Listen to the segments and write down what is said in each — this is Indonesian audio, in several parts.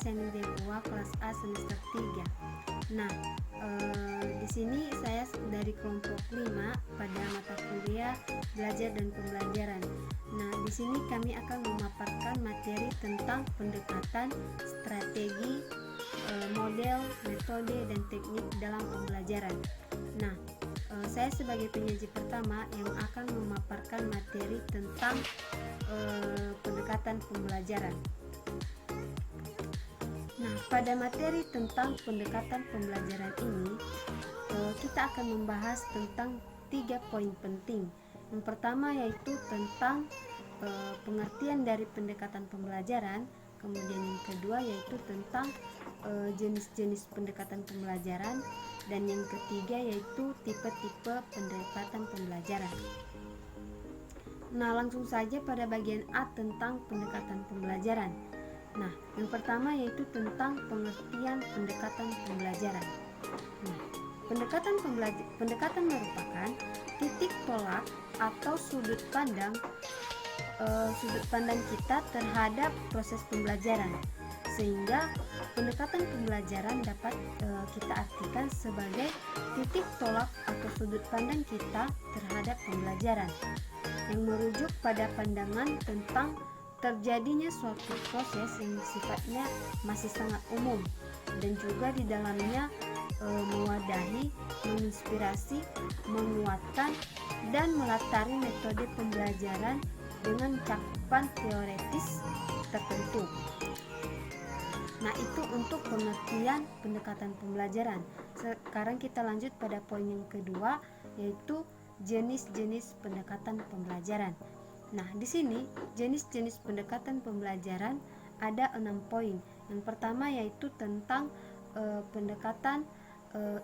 Senin Debua kelas A semester 3. Nah, di sini saya dari kelompok 5 pada mata kuliah belajar dan pembelajaran. Nah, di sini kami akan memaparkan materi tentang pendekatan, strategi, model, metode, dan teknik dalam pembelajaran. Nah, saya sebagai penyaji pertama yang akan memaparkan materi tentang pendekatan pembelajaran. Nah, pada materi tentang pendekatan pembelajaran ini, kita akan membahas tentang 3 poin penting. Yang pertama yaitu tentang pengertian dari pendekatan pembelajaran. Kemudian yang kedua yaitu tentang jenis-jenis pendekatan pembelajaran. Dan yang ketiga yaitu tipe-tipe pendekatan pembelajaran. Nah, langsung saja pada bagian A tentang pendekatan pembelajaran. Nah, yang pertama yaitu tentang pengertian pendekatan pembelajaran. Nah, pendekatan merupakan titik tolak atau sudut pandang kita terhadap proses pembelajaran, sehingga pendekatan pembelajaran dapat kita artikan sebagai titik tolak atau sudut pandang kita terhadap pembelajaran yang merujuk pada pandangan tentang terjadinya suatu proses yang sifatnya masih sangat umum dan juga di dalamnya mewadahi, menginspirasi, menguatkan, dan melatari metode pembelajaran dengan cakupan teoretis tertentu. Nah, itu untuk pengertian pendekatan pembelajaran. Sekarang kita lanjut pada poin yang kedua, yaitu jenis-jenis pendekatan pembelajaran. Nah, di sini jenis-jenis pendekatan pembelajaran ada 6 poin. Yang pertama yaitu tentang pendekatan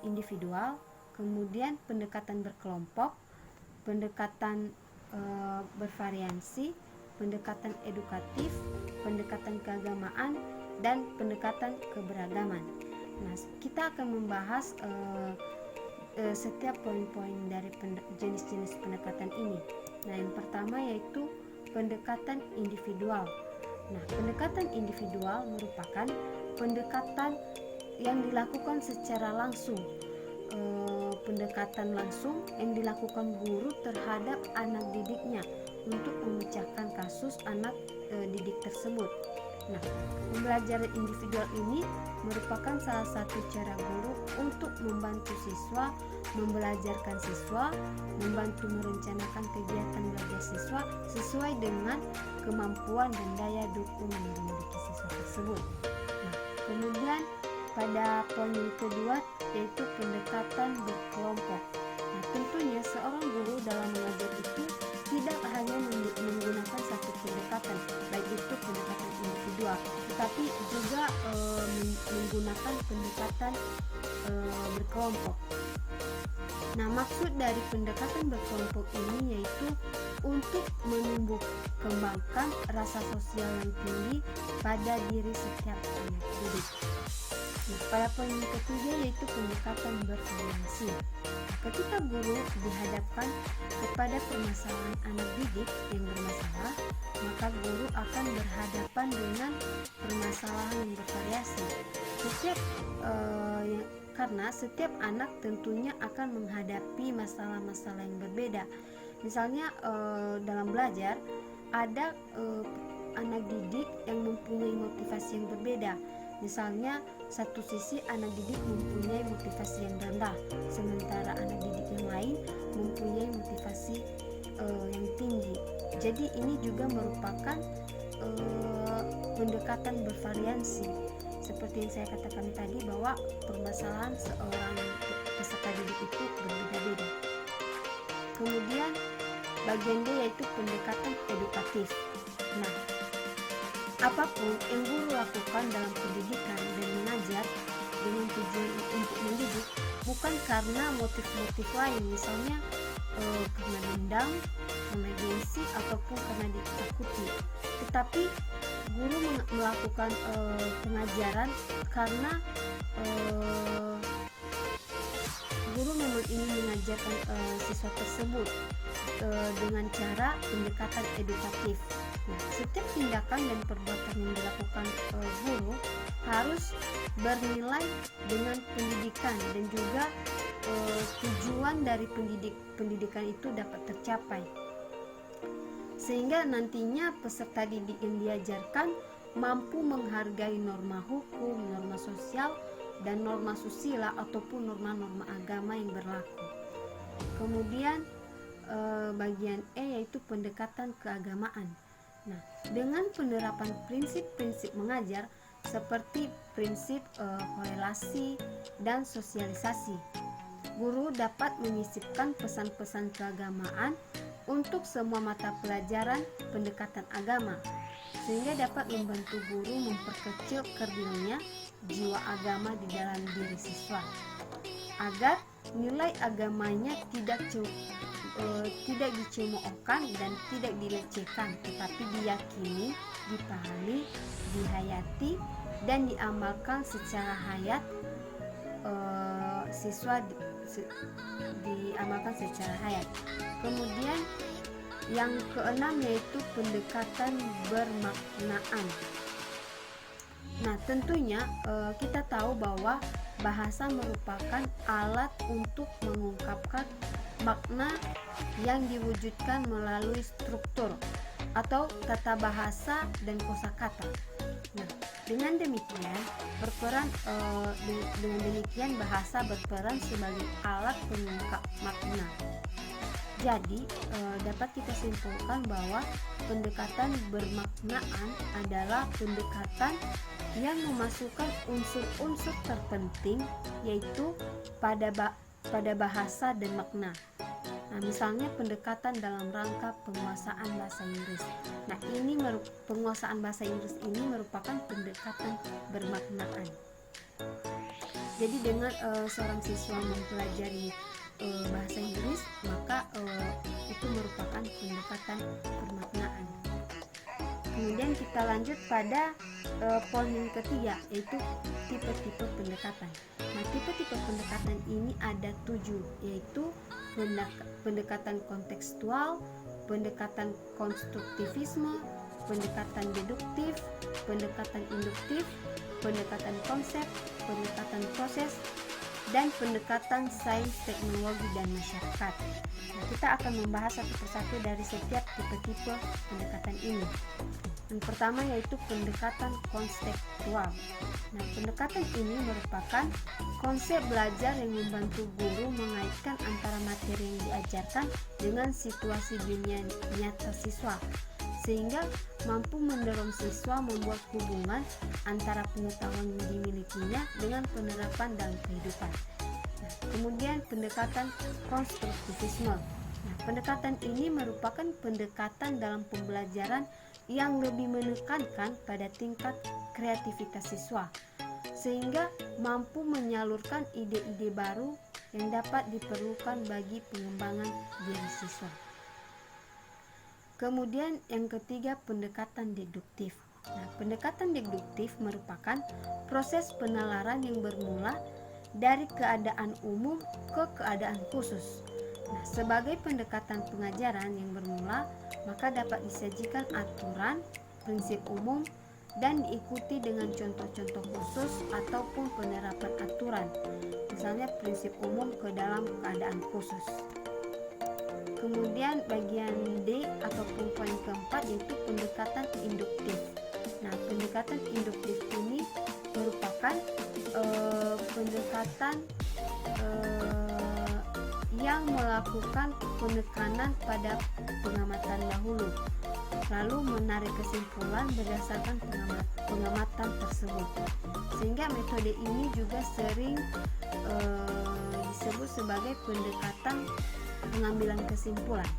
individual, kemudian pendekatan berkelompok, pendekatan bervariansi, pendekatan edukatif, pendekatan keagamaan, dan pendekatan keberagaman. Nah, kita akan membahas setiap poin-poin dari jenis-jenis pendekatan ini. Nah, yang pertama yaitu pendekatan individual. Nah, pendekatan individual merupakan pendekatan yang dilakukan secara langsung. Pendekatan langsung yang dilakukan guru terhadap anak didiknya untuk memecahkan kasus anak didik tersebut. Nah, pembelajaran individual ini merupakan salah satu cara guru untuk membantu siswa, membelajarkan siswa, membantu merencanakan kegiatan belajar siswa sesuai dengan kemampuan dan daya dukung yang dimiliki siswa tersebut. Nah, kemudian pada poin yang kedua yaitu pendekatan berkelompok. Nah, tentunya seorang guru dalam mengajar itu tidak hanya menggunakan satu pendekatan, baik itu pendekatan individual, tetapi juga menggunakan pendekatan berkelompok. Nah, maksud dari pendekatan berkelompok ini yaitu untuk menumbuh kembangkan rasa sosial yang tinggi pada diri setiap anak didik. Nah, pada poin yang ketiga yaitu pendekatan bervariasi. Ketika guru dihadapkan kepada permasalahan anak didik yang bermasalah, maka guru akan berhadapan dengan permasalahan yang bervariasi. Karena setiap anak tentunya akan menghadapi masalah-masalah yang berbeda. Misalnya dalam belajar ada anak didik yang mempunyai motivasi yang berbeda. Misalnya satu sisi anak didik mempunyai motivasi yang rendah, sementara anak didik yang lain mempunyai motivasi yang tinggi. Jadi ini juga merupakan pendekatan bervariasi. Seperti yang saya katakan tadi bahwa permasalahan seorang peserta didik itu berbeda-beda. Kemudian bagian D yaitu pendekatan edukatif. Nah, apapun yang guru lakukan dalam pendidikan dan mengajar dengan tujuan untuk mendidik bukan karena motif-motif lain, misalnya karena dendam, karena gengsi, ataupun karena ditakuti. Tetapi guru melakukan pengajaran karena guru memang ingin mengajarkan siswa tersebut dengan cara pendekatan edukatif. Nah, setiap tindakan dan perbuatan yang dilakukan guru harus bernilai dengan pendidikan dan juga tujuan dari pendidikan itu dapat tercapai, sehingga nantinya peserta didik yang diajarkan mampu menghargai norma hukum, norma sosial, dan norma susila ataupun norma-norma agama yang berlaku. Kemudian bagian E yaitu pendekatan keagamaan. Nah, dengan penerapan prinsip-prinsip mengajar seperti prinsip korelasi dan sosialisasi, guru dapat menyisipkan pesan-pesan keagamaan untuk semua mata pelajaran pendekatan agama, sehingga dapat membantu guru memperkecil kerdilnya jiwa agama di dalam diri siswa, agar nilai agamanya tidak dicemoohkan dan tidak dilecehkan, tetapi diyakini, dipahami, dihayati, dan diamalkan secara hayat. Siswa diamalkan secara hayat. Kemudian yang keenam yaitu pendekatan bermaknaan. Nah, tentunya kita tahu bahwa bahasa merupakan alat untuk mengungkapkan makna yang diwujudkan melalui struktur atau tata bahasa dan kosakata. Nah, dengan demikian bahasa berperan sebagai alat pengungkap makna. Jadi dapat kita simpulkan bahwa pendekatan bermaknaan adalah pendekatan yang memasukkan unsur-unsur terpenting yaitu pada bahasa dan makna. Nah, misalnya pendekatan dalam rangka penguasaan bahasa Inggris. Nah, penguasaan bahasa Inggris ini merupakan pendekatan bermaknaan. Jadi dengan seorang siswa mempelajari bahasa Inggris, maka itu merupakan pendekatan bermaknaan. Kemudian kita lanjut pada poin yang ketiga, yaitu tipe-tipe pendekatan. Nah, tipe-tipe pendekatan ini ada 7, yaitu pendekatan kontekstual, pendekatan konstruktivisme, pendekatan deduktif, pendekatan induktif, pendekatan konsep, pendekatan proses, dan pendekatan sains, teknologi, dan masyarakat. Nah, kita akan membahas satu persatu dari setiap tipe-tipe pendekatan ini. Yang pertama yaitu pendekatan konseptual. Nah, pendekatan ini merupakan konsep belajar yang membantu guru mengaitkan antara materi yang diajarkan dengan situasi dunia nyata siswa, sehingga mampu mendorong siswa membuat hubungan antara pengetahuan yang dimilikinya dengan penerapan dalam kehidupan. Nah, kemudian pendekatan konstruktivisme. Nah, pendekatan ini merupakan pendekatan dalam pembelajaran yang lebih menekankan pada tingkat kreativitas siswa, sehingga mampu menyalurkan ide-ide baru yang dapat diperlukan bagi pengembangan diri siswa. Kemudian yang ketiga, pendekatan deduktif. Nah, pendekatan deduktif merupakan proses penalaran yang bermula dari keadaan umum ke keadaan khusus. Nah, sebagai pendekatan pengajaran yang bermula, maka dapat disajikan aturan, prinsip umum, dan diikuti dengan contoh-contoh khusus ataupun penerapan aturan, misalnya prinsip umum ke dalam keadaan khusus. Kemudian bagian D ataupun poin keempat yaitu pendekatan induktif. Nah, pendekatan induktif ini merupakan pendekatan yang melakukan penekanan pada pengamatan dahulu, lalu menarik kesimpulan berdasarkan pengamatan tersebut, sehingga metode ini juga sering disebut sebagai pendekatan pengambilan kesimpulan.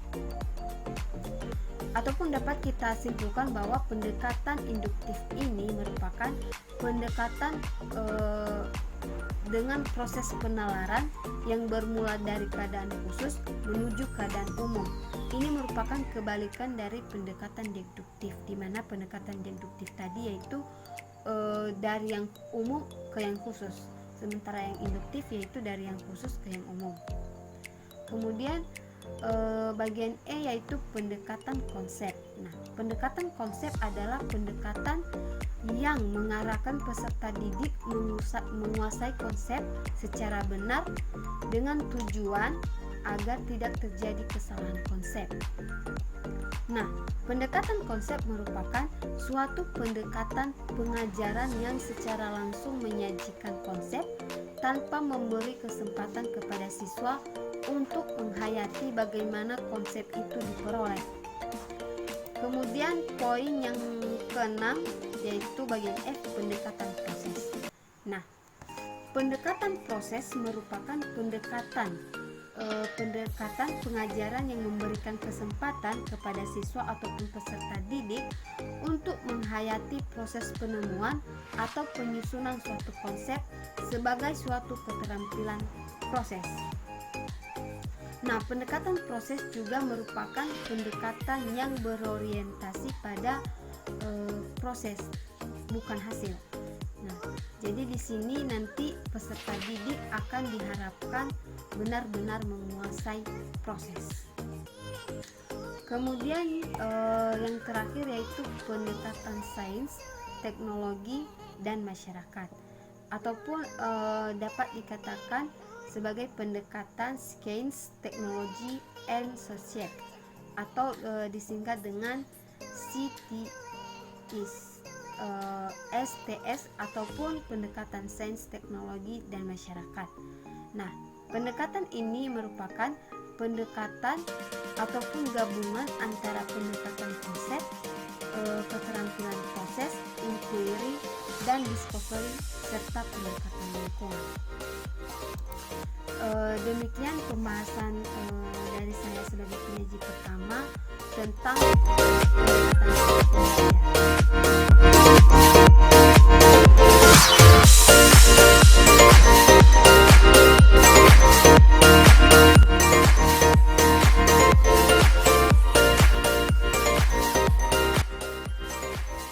Ataupun dapat kita simpulkan bahwa pendekatan induktif ini merupakan pendekatan dengan proses penalaran yang bermula dari keadaan khusus menuju keadaan umum. Ini merupakan kebalikan dari pendekatan deduktif, di mana pendekatan deduktif tadi yaitu dari yang umum ke yang khusus, sementara yang induktif yaitu dari yang khusus ke yang umum. Kemudian bagian E yaitu pendekatan konsep. Nah, pendekatan konsep adalah pendekatan yang mengarahkan peserta didik menguasai konsep secara benar dengan tujuan agar tidak terjadi kesalahan konsep. Nah, pendekatan konsep merupakan suatu pendekatan pengajaran yang secara langsung menyajikan konsep tanpa memberi kesempatan kepada siswa untuk menghayati bagaimana konsep itu diperoleh. Kemudian poin yang keenam yaitu bagian F, pendekatan proses. Nah, pendekatan proses merupakan pendekatan pengajaran yang memberikan kesempatan kepada siswa ataupun peserta didik untuk menghayati proses penemuan atau penyusunan suatu konsep sebagai suatu keterampilan proses. Nah, pendekatan proses juga merupakan pendekatan yang berorientasi pada proses, bukan hasil. Nah, jadi di sini nanti peserta didik akan diharapkan benar-benar menguasai proses. Kemudian yang terakhir yaitu pendekatan sains, teknologi, dan masyarakat, ataupun dapat dikatakan sebagai pendekatan Science, Technology, and Society, atau disingkat dengan STS, ataupun pendekatan sains, teknologi, dan masyarakat. Nah, pendekatan ini merupakan pendekatan ataupun gabungan antara pendekatan konsep, keterampilan proses, inquiry, dan discovery, serta pendekatan lingkungan. Demikian pembahasan dari saya sebagai penyaji pertama tentang